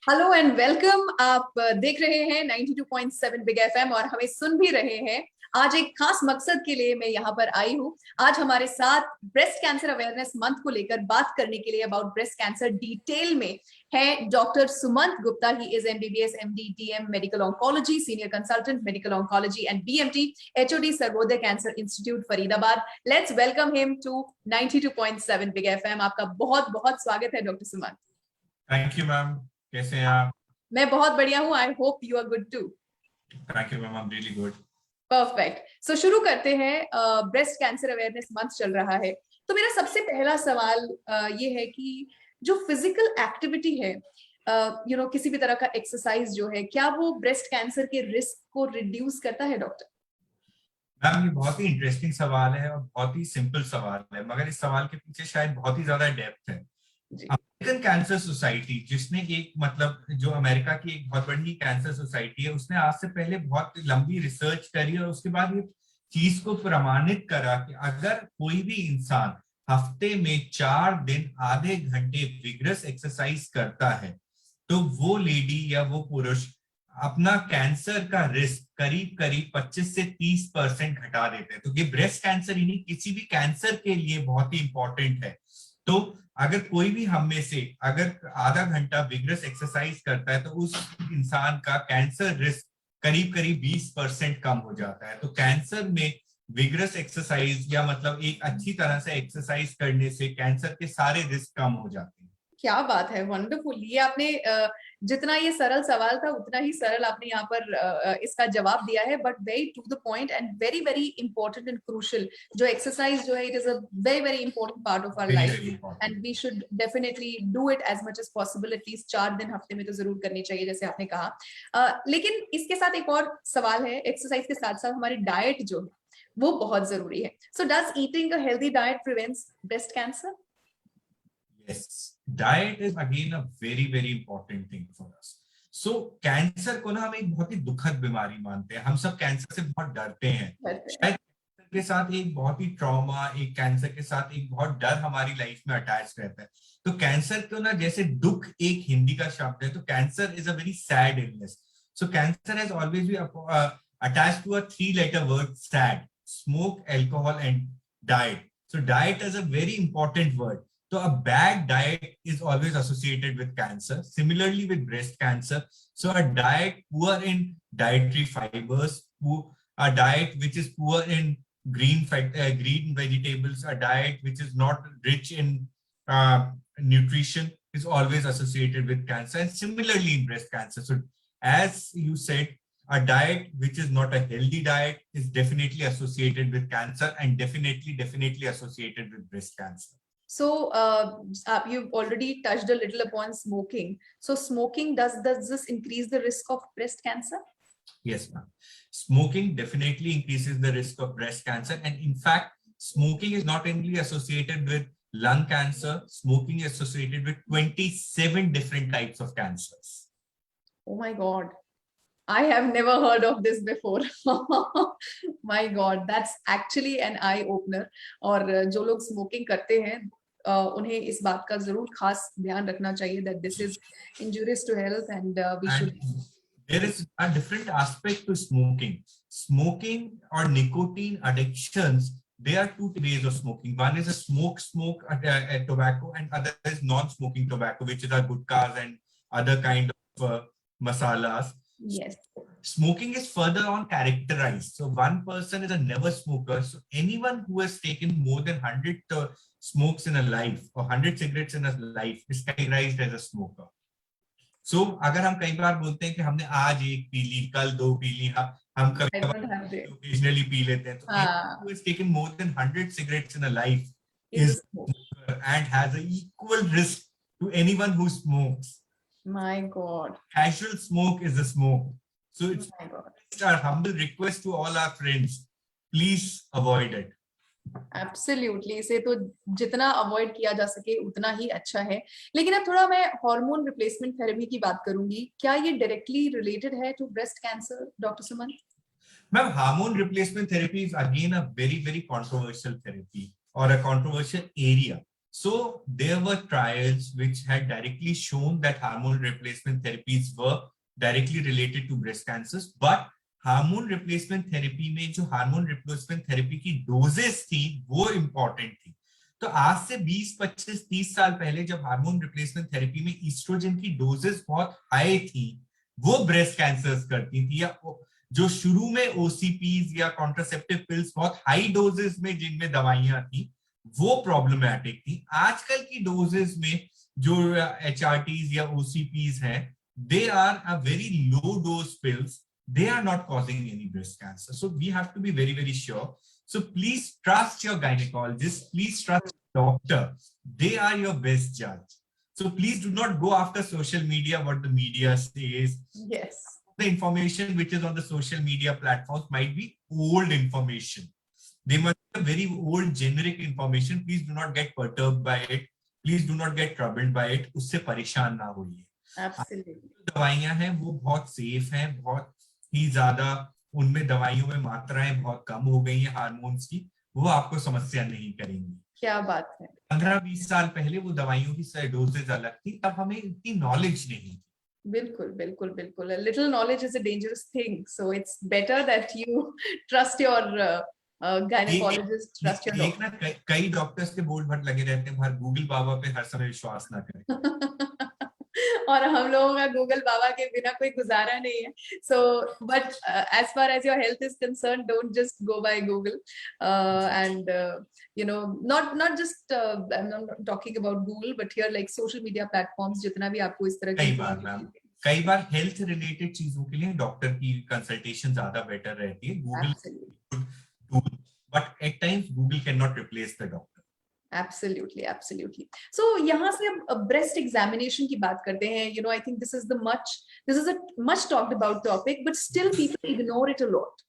Hello and welcome. आप देख रहे हैं 92.7 बिग एफएम और हमें सुन भी रहे हैं। आज एक खास मकसद के लिए मैं यहाँ पर आई हूँ। आज हमारे साथ ब्रेस्ट कैंसर अवेयरनेस मंथ को लेकर बात करने के लिए अबाउट ब्रेस्ट कैंसर डिटेल में है doctor Sumant Gupta. He is MBBS MD DM medical oncology, senior consultant medical oncology and BMT, HOD Sarvodaya cancer institute Faridabad. Let's welcome him to 92.7 big FM. आपका बहुत बहुत स्वागत है doctor Sumant. Thank you ma'am, कैसे हैं आप? मैं बहुत बढ़िया हूँ। I hope you are good too. Thank you ma'am, I am really good. Perfect. So शुरू करते हैं। ब्रेस्ट कैंसर अवेयरनेस मंथ चल रहा है, तो मेरा सबसे पहला सवाल ये है कि जो फिजिकल एक्टिविटी है, किसी भी तरह का एक्सरसाइज जो है, क्या वो ब्रेस्ट कैंसर के रिस्क को रिड्यूस करता है डॉक्टर? मैम, ये बहुत ही इंटरेस्टिंग सवाल है और बहुत ही सिंपल सवाल है, मगर इस सवाल के पीछे शायद बहुत ही ज्यादा डेप्थ है। अमेरिकन कैंसर सोसाइटी, जिसने जो अमेरिका की एक बहुत बड़ी कैंसर सोसाइटी है, उसने आज से पहले बहुत लंबी रिसर्च करी और उसके बाद ये चीज को प्रमाणित करा कि अगर कोई भी इंसान हफ्ते में 4 दिन आधे घंटे विग्रस एक्सरसाइज करता है तो वो लेडी या वो पुरुष अपना कैंसर का रिस्क करीब करीब 25 से 30% घटा देते हैं। तो ये ब्रेस्ट कैंसर ही नहीं, किसी भी कैंसर के लिए बहुत ही इंपॉर्टेंट है। तो अगर कोई भी हम में से अगर आधा घंटा विग्रस एक्सरसाइज करता है तो उस इंसान का कैंसर रिस्क करीब करीब 20% कम हो जाता है। तो कैंसर में विग्रस एक्सरसाइज या मतलब एक अच्छी तरह से एक्सरसाइज करने से कैंसर के सारे रिस्क कम हो जाते हैं। क्या बात है, वंडरफुल। ये आपने जितना ये सरल सवाल था उतना ही सरल आपने यहाँ पर इसका जवाब दिया है, but very to the point and very very important and crucial. जो एक्सरसाइज जो है, it is a very very important part of our life and we should definitely do it as much as possible. At least 4 दिन हफ्ते में तो जरूर करनी चाहिए, जैसे आपने कहा। लेकिन इसके साथ एक और सवाल है। एक्सरसाइज के साथ साथ हमारी डाइट जो है वो बहुत जरूरी है। So does eating a healthy diet prevents breast cancer? Yes, diet is again a very very important thing for us. So cancer को ना हम एक बहुत ही दुखद बीमारी मानते हैं। हम सब कैंसर से बहुत डरते हैं। शायद कैंसर के साथ एक बहुत ही ट्रॉमा, एक कैंसर के साथ एक बहुत डर हमारी लाइफ में अटैच रहता है। तो कैंसर को ना, जैसे दुख एक हिंदी का शब्द है, तो cancer is a very sad illness. So cancer has always been attached to a 3-letter word, sad: smoke, alcohol and diet. So diet is a very important word. So a bad diet is always associated with cancer. Similarly with breast cancer. So a diet poor in dietary fibers, a diet which is poor in green vegetables, a diet which is not rich in nutrition is always associated with cancer. And similarly in breast cancer. So as you said, a diet which is not a healthy diet is definitely associated with cancer and definitely associated with breast cancer. So you've already touched a little upon smoking. So smoking, does this increase the risk of breast cancer? Yes, ma'am. Smoking definitely increases the risk of breast cancer, and in fact, smoking is not only associated with lung cancer. Smoking is associated with 27 different types of cancers. Oh my God. I have never heard of this before. My God, that's actually an eye opener. और जो लोग smoking करते हैं उन्हें इस बात का जरूर खास ध्यान रखना चाहिए that this is injurious to health and we should. There is a different aspect to smoking. Smoking or nicotine addictions, there are 2 ways of smoking. One is a smoke tobacco, and other is non-smoking tobacco, which is our gutkhas and other kind of masalas. Yes. Smoking is further on characterized. So one person is a never smoker. So anyone who has taken more than 100 smokes in a life or 100 cigarettes in a life is categorized as a smoker. So अगर हम कई बार बोलते हैं कि हमने आज 1 P ली, कल 2 P ली, हम कभी occasionally पी लेते हैं, तो anyone who has taken more than 100 cigarettes in a life is a smoker and has an equal risk to anyone who smokes. My God. Casual smoke is a smoke. So it's our humble request to all our friends, please avoid it. Absolutely. इसे तो जितना avoid किया जा सके उतना ही अच्छा है। लेकिन अब थोड़ा मैं हार्मोन रिप्लेसमेंट थेरेपी की बात करूंगी। क्या ये डायरेक्टली रिलेटेड है to breast cancer, doctor Sumant? Ma'am, hormone replacement therapy is again a very very controversial therapy or a controversial area. So there were trials which had directly shown that hormone replacement therapies were directly related to breast cancers, but hormone replacement therapy में जो hormone replacement therapy की doses थी वो important थी। तो आज से 20, 25, 30 साल पहले जब हार्मोन रिप्लेसमेंट थेरेपी में ईस्ट्रोजन की डोजेस बहुत हाई थी, वो ब्रेस्ट कैंसर्स करती थी, या जो शुरू में ओसीपीज या कॉन्ट्रासेप्टिव पिल्स बहुत हाई डोजेस में जिनमें दवाइयां थी वो प्रॉब्लमैटिक थी। आजकल की डोजेस में जो एचआरटीज या ओसीपीज हैं, they are a very low dose pills. They are not causing any breast cancer. So we have to be very, very sure. So please trust your gynecologist. Please trust your doctor. They are your best judge. So please do not go after social media, what the media says. Yes. The information which is on the social media platforms might be old information. They must be very old generic information. Please do not get perturbed by it. Please do not get troubled by it. उससे परेशान ना होइए। दवाइयां हैं वो बहुत safe हैं, बहुत ही ज्यादा उनमें दवाइयों में मात्राएं बहुत कम हो गई हैं हार्मोन्स की, वो आपको समस्या नहीं करेंगी। क्या बात है। 15-20 साल पहले वो दवाइयों की डोजेज अलग थी, तब हमें इतनी नॉलेज नहीं थी। बिल्कुल बिल्कुल बिल्कुल। A little knowledge is a dangerous thing, so it's better that you trust your gynecologist, trust your doctor. ना कई डॉक्टर्स के बोर्ड भर लगे रहते हैं, हर गूगल बाबा पे हर समय विश्वास ना करें। और हम लोगों का गूगल बाबा के बिना कोई गुजारा नहीं है। So, but as far as your health is concerned, don't just go by Google. And you know, not just I'm not talking about Google, but here like social media platforms, जितना भी आपको इस तरह कई बार हेल्थ रिलेटेड चीजों के लिए doctor की कंसल्टेशन ज्यादा बेटर रहती है। Google, but at times Google cannot replace the doctor. Absolutely, absolutely. So यहाँ से अब breast examination की बात करते हैं. You know, I think this is a much talked about topic, but still people ignore it a lot.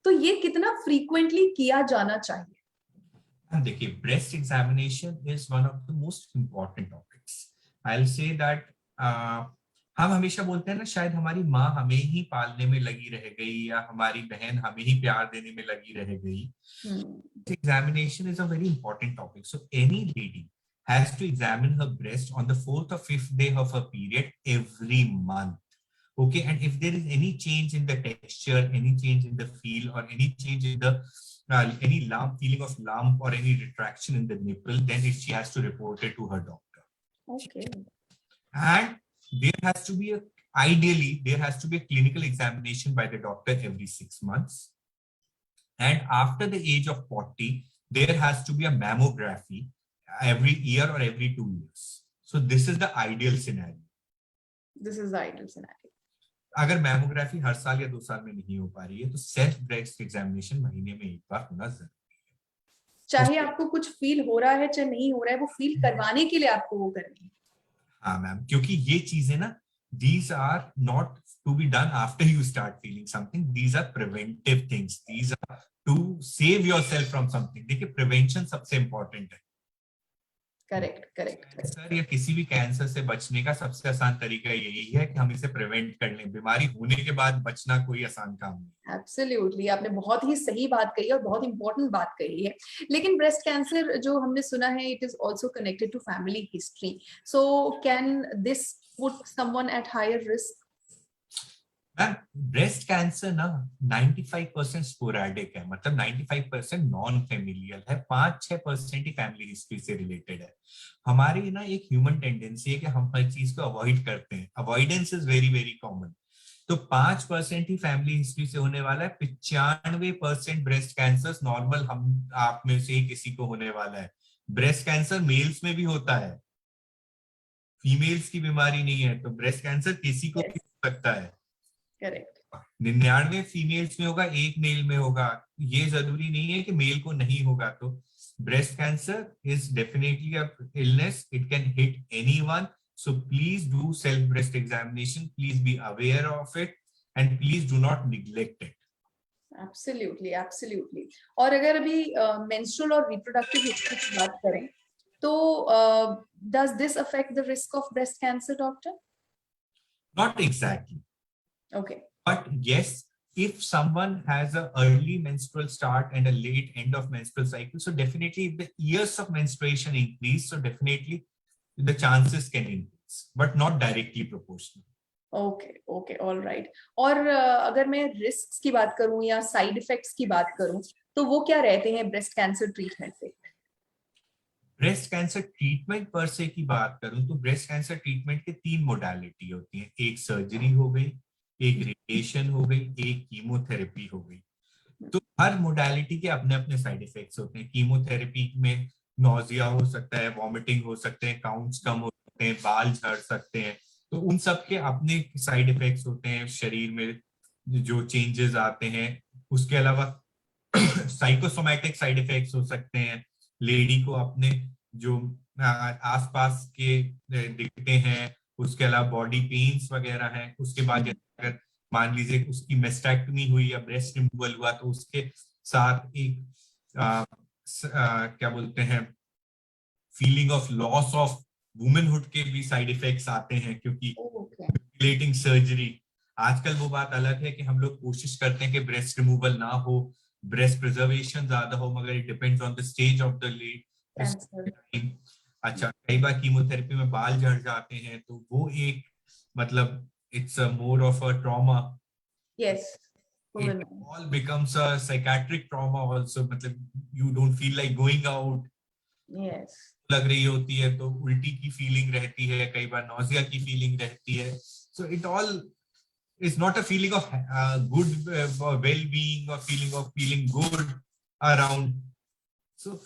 तो ये कितना frequently किया जाना चाहिए? देखिए, breast examination is one of the most important topics. I'll say that हम हमेशा बोलते हैं ना, शायद हमारी माँ हमें ही पालने में लगी रह गई या हमारी बहन हमें ही प्यार देने में लगी रह गई। Examination is a very important topic. So any lady has to examine her breast on the 4th or 5th day of her period every month. Okay, and if there is any change in the texture, any change in the feel, or any change in the any lump, feeling of lump or any retraction in the nipple, then she has to report it to her doctor. Okay. And there has to be ideally there has to be a clinical examination by the doctor every 6 months, and after the age of 40 there has to be a mammography every year or every 2 years. So this is the ideal scenario. This is the ideal scenario. अगर mammography हर साल या 2 साल में नहीं हो पा रही है तो सेल्फ ब्रेस्ट एग्जामिनेशन महीने में एक बार होना जरूरी है। चाहे आपको कुछ फील हो रहा है चाहे नहीं हो रहा है, वो फील करवाने के लिए आपको वो करनी है। हाँ मैम, क्योंकि ये चीजें ना, these are not to be done after you start feeling something. These are preventive things. These are to save yourself from something. देखिए, prevention सबसे important है। करेक्ट। कैंसर या किसी भी कैंसर से बचने का सबसे आसान तरीका यही है कि हम इसे प्रिवेंट कर लें। बीमारी होने के बाद बचना कोई आसान काम नहीं। एब्सोल्युटली, आपने बहुत ही सही बात कही और बहुत इंपॉर्टेंट बात कही है। लेकिन ब्रेस्ट कैंसर जो हमने सुना है, it is also connected to family history. So can this put someone at higher risk? Breast cancer ना 95% स्पोरेडिक है, मतलब 95% नॉन फेमिलियल है, 5-6% ही फैमिली हिस्ट्री से रिलेटेड है। हमारी ना एक ह्यूमन टेंडेंसी है कि हम हर चीज को अवॉइड करते हैं। Avoidance is very very common. तो 5% ही फैमिली हिस्ट्री से होने वाला है। 95% ब्रेस्ट कैंसर नॉर्मल हम आप में से ही किसी को होने वाला है। ब्रेस्ट कैंसर मेल्स में भी होता है, फीमेल्स की बीमारी नहीं है। तो ब्रेस्ट कैंसर किसी को भी हो सकता है। करेक्ट। 99 फीमेल्स में होगा, 1 मेल में होगा। ये जरूरी नहीं है कि मेल को नहीं होगा। तो breast cancer is definitely a illness, it can hit anyone. So please do self breast examination. Please be aware of it and please do not neglect it. Absolutely, absolutely. और अगर अभी menstrual और reproductive history की बात करें, तो does this affect the risk of breast cancer, doctor? Not exactly. Okay. But yes, if someone has a early menstrual start and a late end of menstrual cycle, so definitely if the years of menstruation increase, so definitely the chances can increase, but not directly proportional. Okay okay all right. और अगर मैं risk की बात करूं या side effects की बात करूं तो वो क्या रहते हैं ब्रेस्ट कैंसर ट्रीटमेंट पे? ब्रेस्ट कैंसर ट्रीटमेंट पर से की बात करूं तो ब्रेस्ट कैंसर ट्रीटमेंट के 3 मोडालिटी होती हैं। एक सर्जरी हो गई, एक रेडिएशन हो गई, एक कीमोथेरेपी हो गई। तो हर मोडालिटी के अपने अपने साइड इफेक्ट्स होते हैं। कीमोथेरेपी में नोजिया हो सकता है, वॉमिटिंग हो सकते हैं, काउंट्स कम हो सकते हैं, बाल झड़ सकते हैं। तो उन सब के अपने साइड इफेक्ट्स होते हैं, शरीर में जो चेंजेस आते हैं। उसके अलावा साइकोसोमैटिक साइड इफेक्ट्स हो सकते हैं। लेडी को अपने जो आसपास के दिखते हैं, उसके अलावा बॉडी पेन्स वगैरह हैं। उसके बाद अगर मान लीजिए उसकी मेस्टेक्टमी हुई या ब्रेस्ट रिमूवल हुआ तो उसके साथ एक क्या बोलते हैं, feeling of loss of womanhood के भी साइड इफेक्ट्स आते हैं, क्योंकि रिलेटिंग सर्जरी। आजकल वो बात अलग है कि हम लोग कोशिश करते हैं कि ब्रेस्ट रिमूवल ना हो, ब्रेस्ट प्रिजर्वेशन ज्यादा हो, मगर it depends on the stage of the lady. अच्छा, कई बार कीमोथेरेपी में बाल झड़ जाते हैं तो वो एक मतलब it's a more of a trauma. Yes. It all becomes a psychiatric trauma also. मतलब you don't feel like going out. Yes. लग रही होती है तो उल्टी की फीलिंग रहती है, कई बार नौजिया की फीलिंग रहती है। So it all is not a feeling of good well-being or feeling good around. So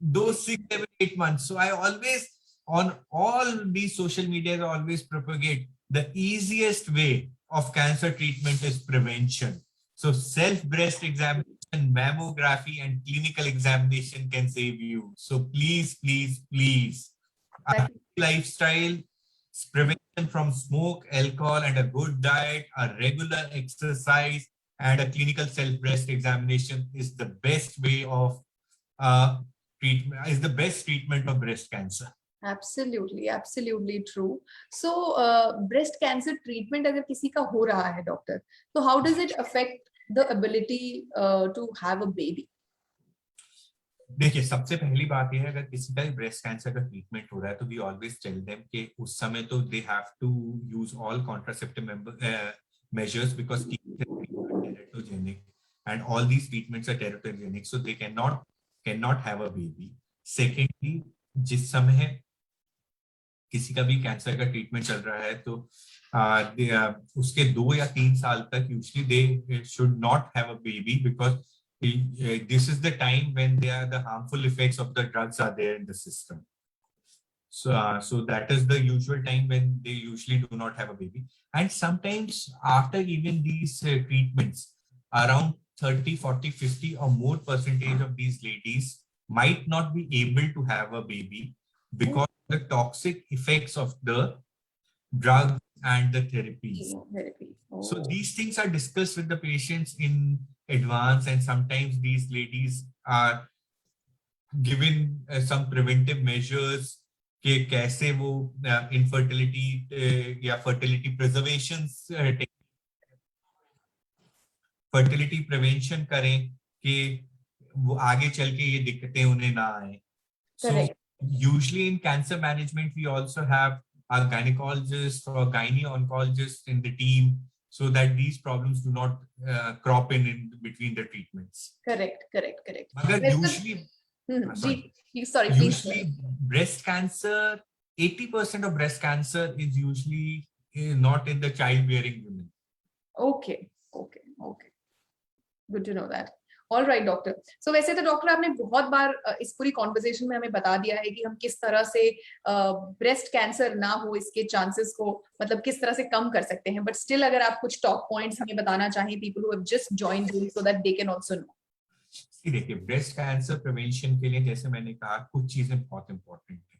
those 6, 7, 8 months. So I always, on all these social media, I always propagate the easiest way of cancer treatment is prevention. So self breast examination, mammography, and clinical examination can save you. So please, please, please, a lifestyle, prevention from smoke, alcohol, and a good diet, a regular exercise, and a clinical self breast examination is the best way of treatment, is the best treatment of breast cancer. Absolutely, absolutely true. So, breast cancer treatment अगर किसी का हो रहा है doctor, तो how does it affect the ability to have a baby? देखिए, सबसे पहली बात यह है, अगर किसी का ब्रेस्ट कैंसर का ट्रीटमेंट हो रहा है तो वी ऑलवेज टेल देम कि उस समय तो they have to use all contraceptive measures because teratogenic and all these treatments are teratogenic, so they cannot have a baby. Secondly, जिस समय किसी का भी कैंसर का ट्रीटमेंट चल रहा है तो उसके 2 या 3 साल तक usually they should not have a baby because this is the time when the harmful effects of the drugs are there in the system. So that is the usual time when they usually do not have a baby. And sometimes after even these treatments, around 30, 40, 50 or more percentage of these ladies might not be able to have a baby because of the toxic effects of the drugs and the therapies. So these things are discussed with the patients in advance, and sometimes these ladies are given some preventive measures कि कैसे वो infertility या fertility prevention करें कि वो आगे चल के ये दिक्कतें उन्हें ना आए. So usually in cancer management we also have a gynecologist or gyne-oncologist in the team, so that these problems do not crop in between the treatments. Correct. But usually, usually breast cancer, 80% of breast cancer is usually not in the childbearing women. Okay. Good to know that. All right, doctor. So वैसे तो doctor आपने बहुत बार इस पूरी conversation में हमें बता दिया है कि हम किस तरह से ब्रेस्ट कैंसर ना हो इसके चांसेस को मतलब किस तरह से कम कर सकते हैं, बट स्टिल अगर आप कुछ टॉप पॉइंट्स हमें बताना चाहें people who have just joined you so that they can also know. देखिए, ब्रेस्ट कैंसर प्रिवेंशन के लिए जैसे मैंने कहा कुछ चीजें बहुत इंपॉर्टेंट है.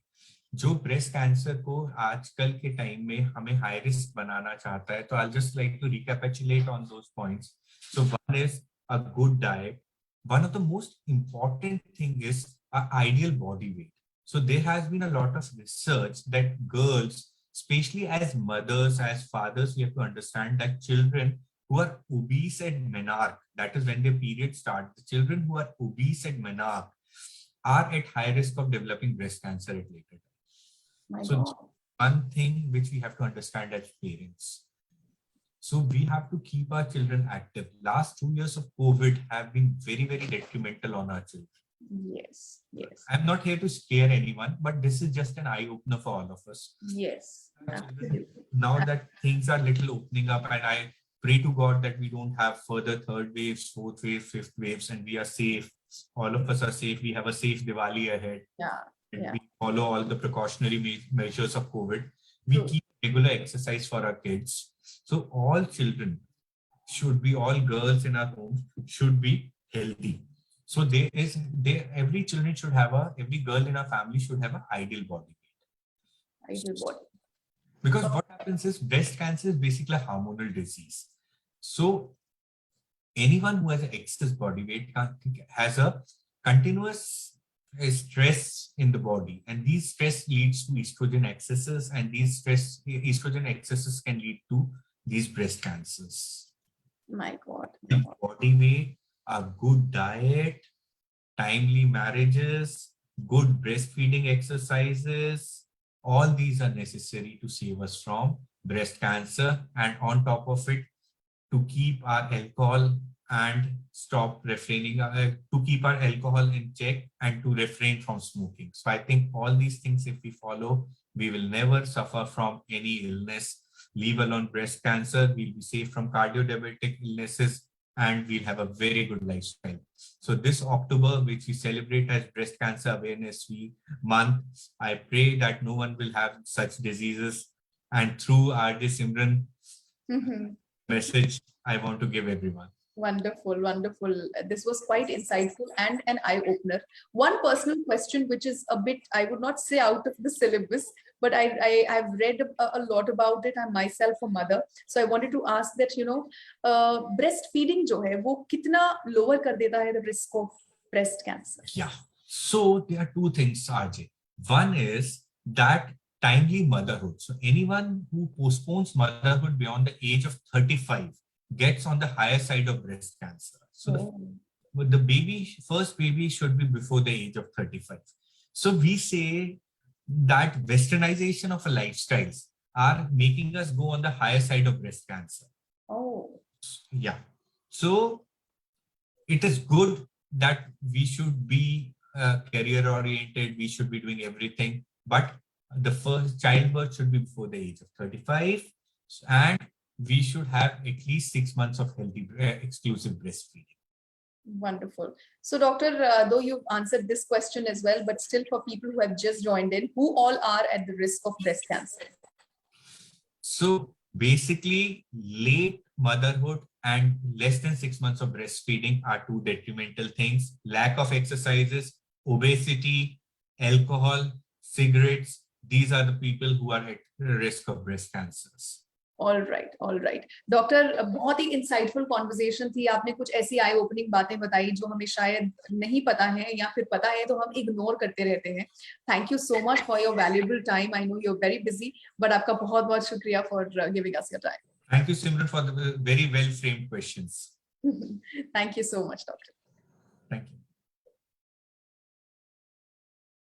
जो ब्रेस्ट कैंसर को आजकल के टाइम में हमें हाई रिस्क बनाना चाहता है, तो I just like to recapitulate on those points. So one is a good diet. One of the most important thing is an ideal body weight. So there has been a lot of research that girls, especially as mothers, as fathers, we have to understand that children who are obese at menarche, that is when their period starts, the children who are obese at menarche are at high risk of developing breast cancer at later time. My So God. one thing which we have to understand as parents. So we have to keep our children active. Last 2 years of COVID have been very, very detrimental on our children. Yes, yes, I'm not here to scare anyone, but this is just an eye opener for all of us. yes, absolutely. Now that things are little opening up, and I pray to God that we don't have further third waves, fourth waves, fifth waves, and we are safe. All of us are safe. We have a safe Diwali ahead. Yeah, And yeah. we follow all the precautionary measures of COVID. We True. keep regular exercise for our kids. So all children should be, all girls in our homes should be healthy. So every children should have every girl in our family should have an ideal body weight. Ideal body. Because what happens is breast cancer is basically a hormonal disease. So anyone who has an excess body weight has a continuous stress in the body, and these stress leads to estrogen excesses, and these estrogen excesses can lead to these breast cancers. My God. Body weight, a good diet, timely marriages, good breastfeeding exercises, all these are necessary to save us from breast cancer. And on top of it, to keep our alcohol and stop refraining, to keep our alcohol in check and to refrain from smoking. So I think all these things, if we follow, we will never suffer from any illness, leave alone breast cancer. We'll be safe from cardiodiabetic illnesses, and we'll have a very good lifestyle. So this October, which we celebrate as Breast Cancer Awareness Month, I pray that no one will have such diseases. And through RJ Simran message, I want to give everyone. Wonderful, wonderful. This was quite insightful and an eye-opener. One personal question, which is a bit, I would not say out of the syllabus, but I've read a lot about it. I'm myself a mother. So I wanted to ask that, breastfeeding jo hai, wo kitna lower kar deta hai the risk of breast cancer? Yeah. So there are two things, RJ. One is that timely motherhood. So anyone who postpones motherhood beyond the age of 35 gets on the higher side of breast cancer. So the first baby should be before the age of 35. So we say that westernization of lifestyles are making us go on the higher side of breast cancer. Oh. Yeah. So it is good that we should be career oriented. We should be doing everything, but the first childbirth should be before the age of 35, and we should have at least 6 months of healthy exclusive breastfeeding. Wonderful. So doctor, though you've answered this question as well, but still for people who have just joined in, who all are at the risk of breast cancer? So basically, late motherhood and less than 6 months of breastfeeding are two detrimental things. Lack of exercises, obesity, alcohol, cigarettes. These are the people who are at risk of breast cancers. All right. Doctor, बहुत ही insightful conversation थी. आपने कुछ ऐसी आई opening बातें बताई जो हमें शायद नहीं पता है, या फिर पता है तो हम इग्नोर करते रहते हैं. Thank you so much for your valuable time. I know you are very busy, but आपका बहुत बहुत शुक्रिया for giving us your time. Thank you, Simran, for the very well framed questions. Thank you so much, doctor. Thank you.